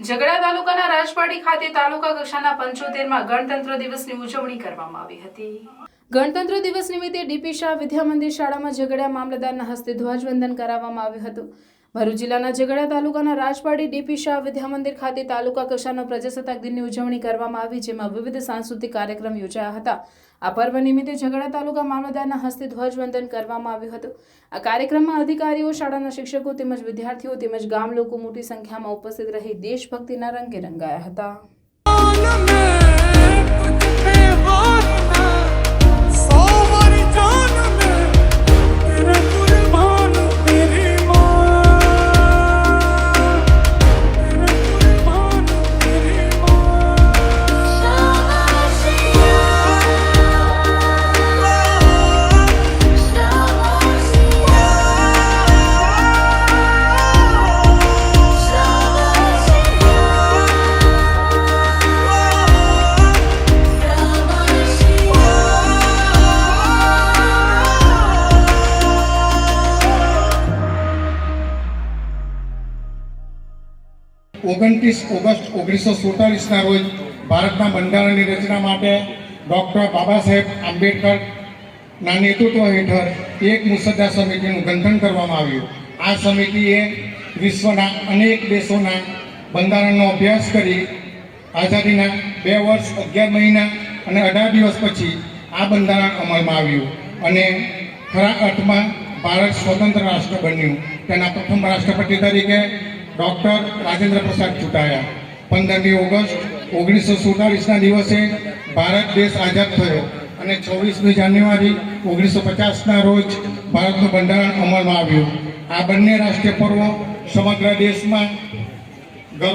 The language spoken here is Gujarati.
ઝઘડા તાલુકાના રાજપાડી ખાતે તાલુકા કક્ષાના 75માં ગણતંત્ર દિવસની ઉજવણી કરવામાં આવી હતી। ગણતંત્ર દિવસ નિમિત્તે ડીપી શાહ વિદ્યા મંદિર શાળામાં ઝઘડા મામલતદારના હસ્તે ધ્વજવંદન કરાવવામાં આવ્યું હતું। ભરૂચ જિલ્લાના ઝઘડા તાલુકાના રાજપાડી ડીપી શાહ વિદ્યા મંદિર ખાતે તાલુકા કક્ષાનો પ્રજાસત્તાક દિનની ઉજવણી કરવામાં આવી, જેમાં વિવિધ સાંસ્કૃતિક કાર્યક્રમ યોજાયા હતા। આ પર્વ નિમિત્તે ઝઘડા તાલુકા મામલતદારના હસ્તે ધ્વજવંદન કરવામાં આવ્યું હતું। આ કાર્યક્રમમાં અધિકારીઓ, શાળાના શિક્ષકો તેમજ વિદ્યાર્થીઓ તેમજ ગામ લોકો મોટી સંખ્યામાં ઉપસ્થિત રહી દેશભક્તિના રંગે રંગાયા હતા। ઓગસ્ટ 1947 રોજ ભારતના બંધારણની રચના માટે ડૉક્ટર બાબા સાહેબ આંબેડકરના નેતૃત્વ હેઠળ એક મુસદ્દા સમિતિનું ગઠન કરવામાં આવ્યું। આ સમિતિએ વિશ્વના અનેક દેશોના બંધારણનો અભ્યાસ કરી આઝાદીના 2 વર્ષ 11 મહિના અને 18 દિવસ પછી આ બંધારણ અમલમાં આવ્યું અને ખરા અર્થમાં ભારત સ્વતંત્ર રાષ્ટ્ર બન્યું। તેના પ્રથમ રાષ્ટ્રપતિ તરીકે ડૉક્ટર રાજેન્દ્ર પ્રસાદ ચૂંટાયા। 15મી ઓગસ્ટ 1947ના દિવસે ભારત દેશ આઝાદ થયો અને 26મી જાન્યુઆરી 1950ના રોજ ભારતનું બંધારણ અમલમાં આવ્યું। આ બંને રાષ્ટ્રીય પર્વો સમગ્ર દેશમાં